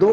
2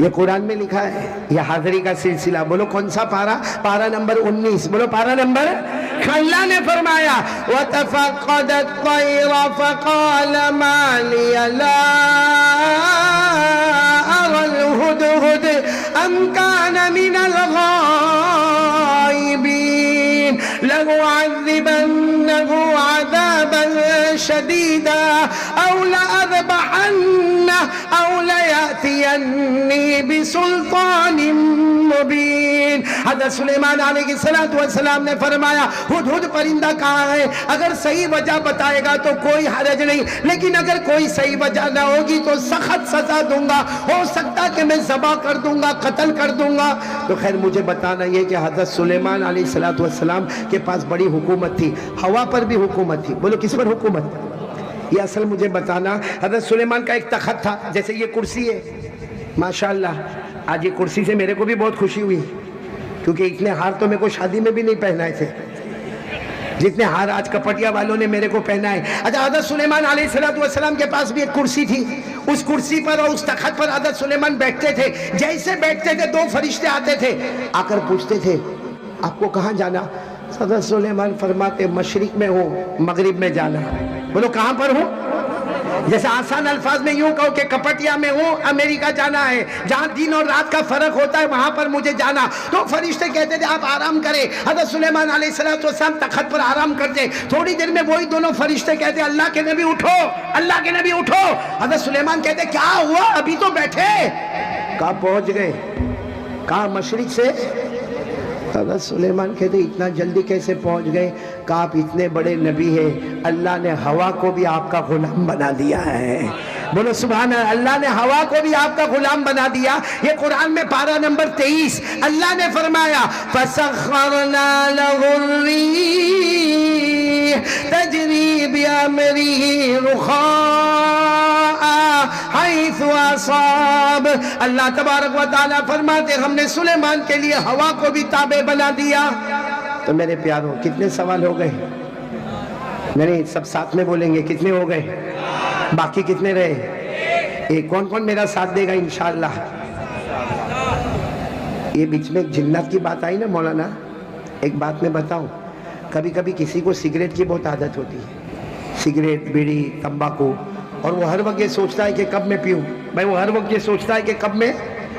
یہ قرآن میں لکھا ہے، یہ حاضری کا سلسلہ. بولو کون سا پارا؟ پارا نمبر 19. بولو پارا نمبر. اللہ نے فرمایا وَتَفَقَّدَ الطَّيْرَ فَقَالَ مَا لِيَ لَا أَرَى الْهُدْهُدَ أَمْ كَانَ مِنَ الْغَائِبِينَ لَأُعَذِّبَنَّهُ عَذَابًا شَدِيدًا أَوْ لَأَذْبَحَنَّهُ أَوْ لَيَأْتِيَنِّي بِسُلْطَانٍ مُبِينٍ. حضرت سلیمان علیہ السلام نے فرمایا ہدہد پرندہ کہاں ہے؟ اگر صحیح وجہ بتائے گا تو کوئی حرج نہیں، لیکن اگر کوئی صحیح وجہ نہ ہوگی تو سخت سزا دوں گا، ہو سکتا کہ میں ذبح کر دوں گا، قتل کر دوں گا. تو خیر مجھے بتانا یہ کہ حضرت سلیمان علیہ السلام کے پاس بڑی حکومت تھی، ہوا پر بھی حکومت تھی. بولو کس پر حکومت؟ یہ اصل مجھے بتانا. حضرت سلیمان کا ایک تخت تھا، جیسے یہ کرسی ہے ماشاءاللہ. آج یہ کرسی سے میرے کو بھی بہت خوشی ہوئی، کیونکہ اتنے ہار تو میرے کو شادی میں بھی نہیں پہنائے تھے جتنے ہار آج کپٹیا والوں نے میرے کو پہنا ہے. اچھا حضرت سلیمان علیہ السلام کے پاس بھی ایک کرسی تھی. اس کرسی پر اور اس تخت پر حضرت سلیمان بیٹھتے تھے. جیسے بیٹھتے تھے دو فرشتے آتے تھے، آ کر پوچھتے تھے آپ کو کہاں جانا؟ حضرت سلیمان فرماتے مشرق میں ہوں، مغرب میں جانا. بولو کہاں پر ہوں؟ جیسے آسان الفاظ میں یوں کہو کہ کپٹیا میں ہوں، امریکہ جانا ہے، جہاں دن اور رات کا فرق ہوتا ہے وہاں پر مجھے جانا. تو فرشتے کہتے تھے آپ آرام کریں. حضرت سلیمان علیہ السلام تخت پر آرام کرتے. تھوڑی دیر میں وہی دونوں فرشتے کہتے اللہ کے نبی اٹھو، اللہ کے نبی اٹھو. حضرت سلیمان کہتے کیا ہوا؟ ابھی تو بیٹھے. کہاں پہنچ گئے؟ کہاں؟ مشرق سے. حضرت سلیمان کہتے اتنا جلدی کیسے پہنچ گئے؟ کہ آپ اتنے بڑے نبی ہیں، اللہ نے ہوا کو بھی آپ کا غلام بنا دیا ہے. بولو سبحان اللہ. اللہ نے ہوا کو بھی آپ کا غلام بنا دیا. یہ قرآن میں پارہ نمبر 23 اللہ نے فرمایا فَسَخَّرْنَا لَهُ الرِّيحَ تَجْرِي بِأَمْرِهِ رُخَاءً حَيْثُ أَصَابَ. اللہ تبارک و تعالیٰ فرماتے ہم نے سلیمان کے لیے ہوا کو بھی تابع بنا دیا. تو میرے پیاروں کتنے سوال ہو گئے؟ نہیں سب ساتھ میں بولیں گے. کتنے ہو گئے؟ باقی کتنے رہے؟ ایک. کون کون میرا ساتھ دے گا انشاءاللہ؟ یہ بیچ میں ایک جنات کی بات آئی نا مولانا. ایک بات میں بتاؤں، کبھی کبھی کسی کو سگریٹ کی بہت عادت ہوتی ہے، سگریٹ، بیڑی، تمباکو، اور وہ ہر وقت یہ سوچتا ہے کہ کب میں پیوں. بھائی وہ ہر وقت یہ سوچتا ہے کہ کب میں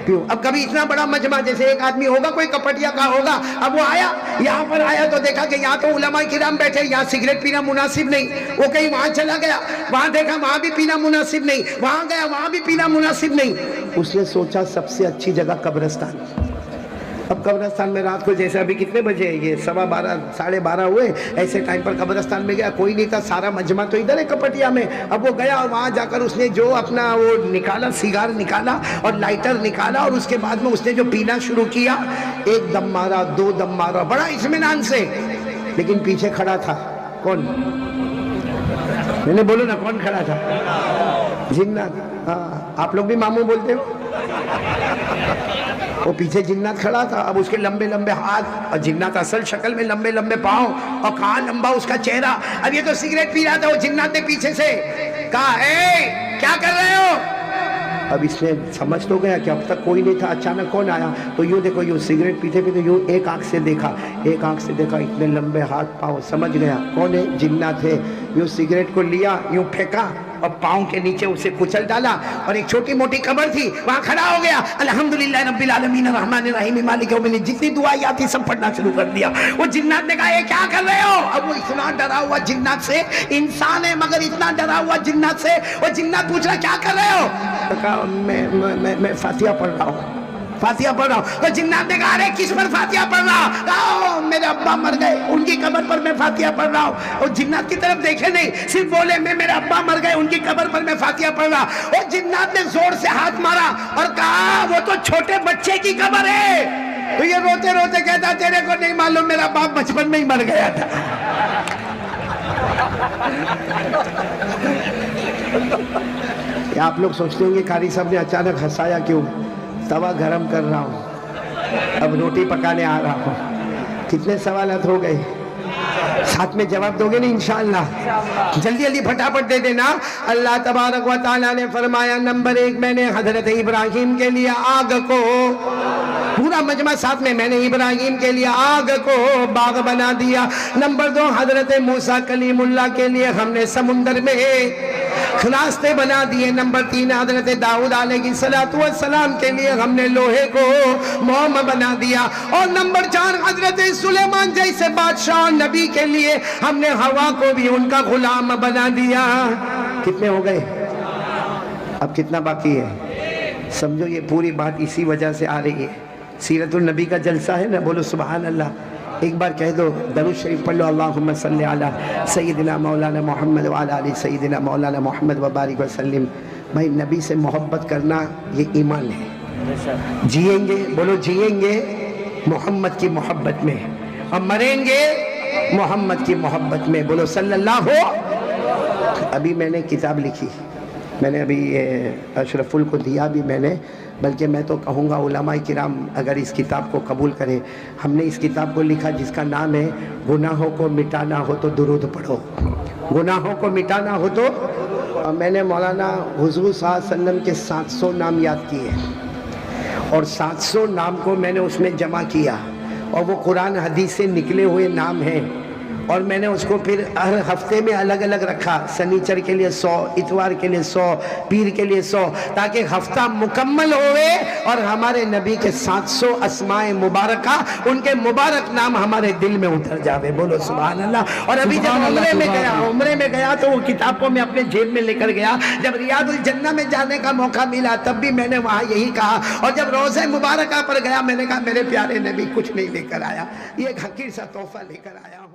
پیوں. اب کبھی اتنا بڑا مجمع، جیسے ایک آدمی ہوگا کوئی کپٹیا کا ہوگا، اب وہ آیا یہاں پر آیا تو دیکھا کہ یہاں تو علماء کرام بیٹھے، یہاں سگریٹ پینا مناسب نہیں. وہ کہیں وہاں چلا گیا، وہاں دیکھا وہاں بھی پینا مناسب نہیں، وہاں گیا وہاں بھی پینا مناسب نہیں. اس نے سوچا سب سے اچھی جگہ قبرستان. اب قبرستان میں رات کو جیسے ابھی کتنے بجے ہیں؟ یہ 12:15 12:30 ہوئے. ایسے ٹائم پر قبرستان میں گیا، کوئی نہیں تھا، سارا مجمع تو ادھر ہے کپٹیا میں. اب وہ گیا اور وہاں جا کر اس نے جو اپنا وہ نکالا، سیگار نکالا اور لائٹر نکالا، اور اس کے بعد میں اس نے جو پینا شروع کیا، ایک دم مارا، 2 دم مارا، بڑا اطمینان سے. لیکن پیچھے کھڑا تھا کون؟ میں نے بولو نا کون کھڑا تھا؟ جنات. ہاں آپ لوگ بھی ماموں بولتے ہو. وہ پیچھے جنات کھڑا تھا. اب اس کے لمبے لمبے ہاتھ، اور جنات اصل شکل میں لمبے لمبے پاؤں، اور کہاں لمبا اس کا چہرہ. اب یہ تو سگریٹ پی رہا تھا. وہ جنات نے پیچھے سے کہا اے کیا کر رہے ہو؟ اب اس نے سمجھ تو گیا کہ اب تک کوئی نہیں تھا، اچانک کون آیا. تو یوں دیکھو، یوں سگریٹ پیتے پیتے یوں ایک آنکھ سے دیکھا، ایک آنکھ سے دیکھا، اتنے لمبے ہاتھ پاؤں. سمجھ گیا کون ہے؟ جنات ہے. یوں سگریٹ کو لیا، یوں پھینکا اور پاؤں کے نیچے اسے کچل ڈالا. اور ایک چھوٹی موٹی قبر تھی، وہاں کھڑا ہو گیا. الحمدللہ رب العالمین الرحمن الرحیم مالک یوم الدین، جتنی دعائیں آتی سب پڑھنا شروع کر دیا. وہ جنات نے کہا یہ کیا کر رہے ہو؟ اب وہ اتنا ڈرا ہوا جنات سے، انسان ہے مگر اتنا ڈرا ہوا جنات سے. وہ جنات پوچھ رہا کیا کر رہے ہو؟ کہا میں فاتحہ پڑھ رہا ہوں، فاتحہ پڑھ رہا ہوں. تو جنات نے کہا ارے کس پر فاتحہ پڑھ رہا؟ کہا میرے ابا مر گئے، ان کی قبر پر میں فاتحہ پڑھ رہا ہوں. اور جنات کی طرف دیکھے نہیں، صرف بولے میں میرے ابا مر گئے، ان کی قبر پر میں فاتحہ پڑھ رہا. اور جنات نے زور سے ہاتھ مارا اور کہا وہ تو چھوٹے بچے کی قبر ہے. تو یہ روتے روتے کہتا تیرے کو نہیں معلوم میرا باپ بچپن میں ہی مر گیا تھا. آپ لوگ سوچتے ہوں گے قاری صاحب نے اچانک ہنسایا کیوں؟ توا گرم کر رہا ہوں، اب روٹی پکانے آ رہا ہوں. کتنے سوالات ہو گئے؟ ہاتھ میں جواب دو گے نا انشاءاللہ؟ جلدی جلدی پھٹافٹ دے دینا۔ اللہ تبارک و تعالیٰ نے فرمایا نمبر 1 میں نے حضرت ابراہیم کے لیے آگ کو، پورا مجمع ساتھ میں نے ابراہیم کے لیے آگ کو باغ بنا دیا۔ نمبر 2 حضرت موسیٰ کلیم اللہ کے لیے ہم نے سمندر میں راستے بنا دیے۔ نمبر 3 حضرت داؤد علیہ السلام کے لیے ہم نے لوہے کو موم بنا دیا۔ اور نمبر 4 حضرت سلیمان جیسے بادشاہ نبی کے لیے ہم نے ہوا کو بھی ان کا غلام بنا دیا۔ کتنے ہو گئے؟ اب کتنا باقی ہے؟ سمجھو یہ پوری بات اسی وجہ سے آ رہی ہے، سیرت النبی کا جلسہ ہے نا، بولو سبحان اللہ۔ ایک بار کہہ دو درود شریف پڑھ لو، اللہم صلی علی سیدنا مولانا محمد وعلی آل سیدنا مولانا محمد وبارک وسلم۔ بھائی نبی سے محبت کرنا یہ ایمان ہے۔ جئیں گے، بولو جئیں گے محمد کی محبت میں، اور مریں گے محمد کی محبت میں، بولو صلی اللہ ہو۔ ابھی میں نے کتاب لکھی، میں نے ابھی اشرف ال کو دیا بھی میں نے، بلکہ میں تو کہوں گا علماء کرام اگر اس کتاب کو قبول کریں۔ ہم نے اس کتاب کو لکھا جس کا نام ہے گناہوں کو مٹانا ہو تو درود پڑھو، گناہوں کو مٹانا ہو تو۔ اور میں نے مولانا حضور صلی اللہ علیہ وسلم کے 700 نام یاد کیے، اور 700 نام کو میں نے اس میں جمع کیا، اور وہ قرآن حدیث سے نکلے ہوئے نام ہیں، اور میں نے اس کو پھر ہر ہفتے میں الگ الگ رکھا، سنیچر کے لیے 100، اتوار کے لیے 100، پیر کے لیے 100، تاکہ ہفتہ مکمل ہوئے اور ہمارے نبی کے 700 اسماء مبارکہ، ان کے مبارک نام ہمارے دل میں اتر جاوے، بولو سبحان اللہ۔ اور ابھی جب عمرے میں گیا تو وہ کتاب کو میں اپنے جیب میں لے کر گیا، جب ریاض الجنہ میں جانے کا موقع ملا تب بھی میں نے وہاں یہی کہا، اور جب روضہ مبارکہ پر گیا میں نے کہا میرے پیارے نبی کچھ نہیں لے کر آیا، یہ ایک حقیر سا تحفہ لے کر آیا ہوں۔